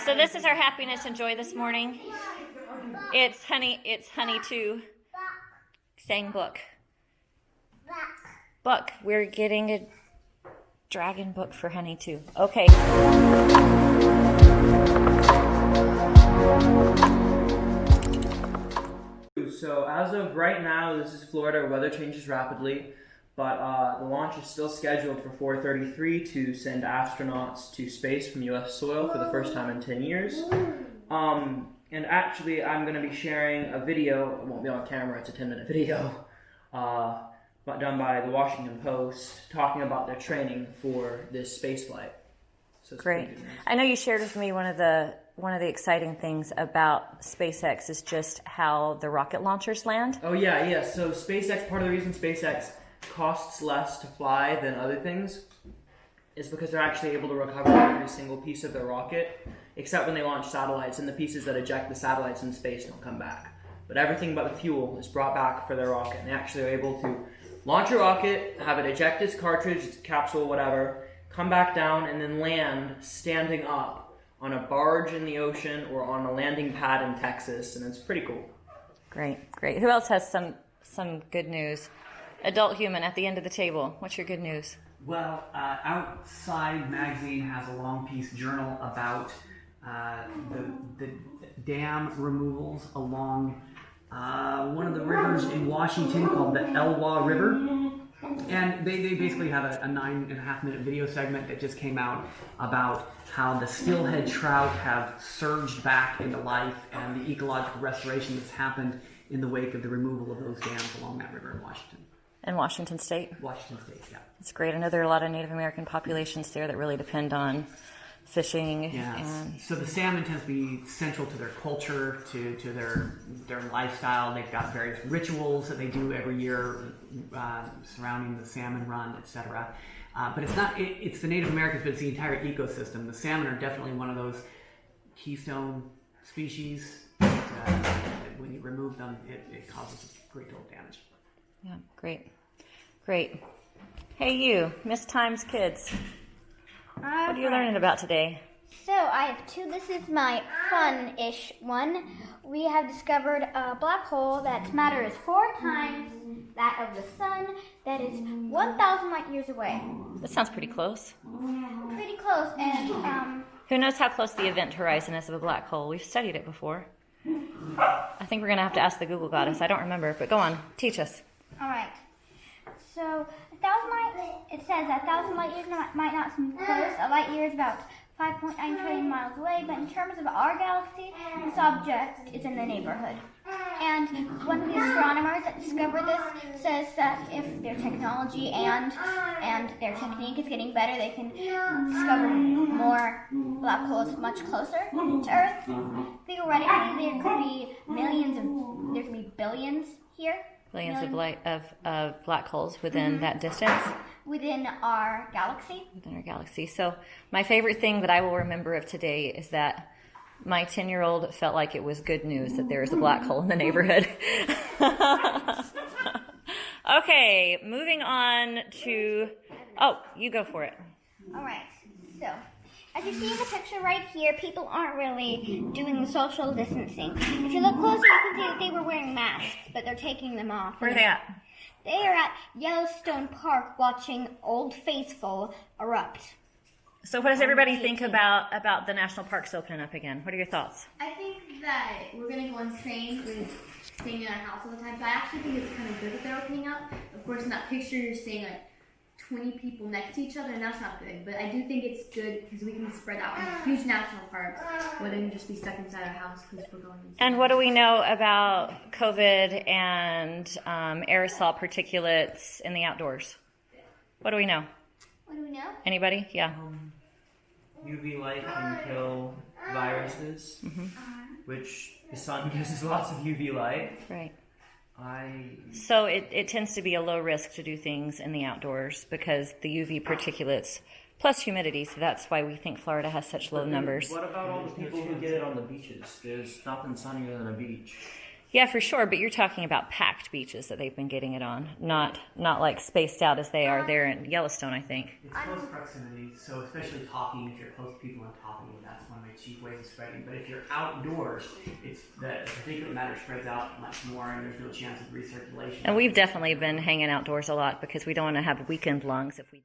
So this is our happiness and joy this morning. It's Honey 2 saying book. Book. We're getting a dragon book for Honey 2. Okay. So as of right now, this is Florida. Weather changes rapidly, but the launch is still scheduled for 4:33 to send astronauts to space from U.S. soil for the first time in 10 years. And actually, I'm going to be sharing a video. It won't be on camera. It's a 10-minute video, but done by the Washington Post, talking about their training for this space flight. So it's great. I know you shared with me one of the exciting things about SpaceX is just how the rocket launchers land. Oh yeah. So SpaceX, part of the reason SpaceX costs less to fly than other things is because they're actually able to recover every single piece of their rocket, except when they launch satellites, and the pieces that eject the satellites in space don't come back. But everything but the fuel is brought back for their rocket, and they actually are able to launch a rocket, have it eject its cartridge, its capsule, whatever, come back down, and then land standing up on a barge in the ocean or on a landing pad in Texas, and it's pretty cool. Great. Who else has some good news? Adult human at the end of the table. What's your good news? Well, Outside Magazine has a long-piece journal about the dam removals along one of the rivers in Washington called the Elwha River. And they basically have a 9.5-minute video segment that just came out about how the steelhead trout have surged back into life and the ecological restoration that's happened in the wake of the removal of those dams along that river in Washington. In Washington State? Washington State, yeah. That's great. I know there are a lot of Native American populations there that really depend on fishing. Yes. So the salmon tends to be central to their culture, to their lifestyle. They've got various rituals that they do every year surrounding the salmon run, etc. But it's the Native Americans, but it's the entire ecosystem. The salmon are definitely one of those keystone species that when you remove them, it causes a great deal of damage. Yeah, great. Hey you, Miss Times Kids. What are you learning about today? So I have two. This is my fun-ish one. We have discovered a black hole that's matter is 4 times that of the sun. That is 1,000 light years away. That sounds pretty close. Pretty close. And who knows how close the event horizon is of a black hole? We've studied it before. I think we're going to have to ask the Google goddess. I don't remember, but go on. Teach us. All right. So it says 1,000 light years might not seem close. A light year is about 5.9 trillion miles away, but in terms of our galaxy, this object is in the neighborhood. And one of the astronomers that discovered this says that if their technology and their technique is getting better, they can discover more black holes much closer to Earth. Theoretically, there could be billions here. Billions of black holes within that distance? Within our galaxy. So my favorite thing that I will remember of today is that my 10-year-old felt like it was good news that there is a black hole in the neighborhood. Okay, moving on to... Oh, you go for it. All right, so... As you see in the picture right here, people aren't really doing the social distancing. If you look closer, you can see that they were wearing masks, but they're taking them off. Where are they at? They are at Yellowstone Park watching Old Faithful erupt. So what does everybody think about the national parks opening up again? What are your thoughts? I think that we're going to go insane with staying in our house all the time. So I actually think it's kind of good that they're opening up. Of course, in that picture, you're seeing like 20 people next to each other, and that's not good. But I do think it's good because we can spread out in huge national parks where they can just be stuck inside our house because we're going inside. And what do we know about COVID and aerosol particulates in the outdoors? What do we know? Anybody? Yeah. UV light can kill viruses, which the sun gives us lots of UV light. Right. So it tends to be a low risk to do things in the outdoors because the UV particulates plus humidity, so that's why we think Florida has such low numbers. What about all the people who get it on the beaches? There's nothing sunnier than a beach. Yeah, for sure. But you're talking about packed beaches that they've been getting it on, not like spaced out as they are there in Yellowstone, I think. It's close proximity, so especially talking, if you're close to people and talking, that's one of the chief ways of spreading. But if you're outdoors, it's the particulate matter spreads out much more, and there's no chance of recirculation. And we've definitely been hanging outdoors a lot because we don't want to have weekend lungs if we do.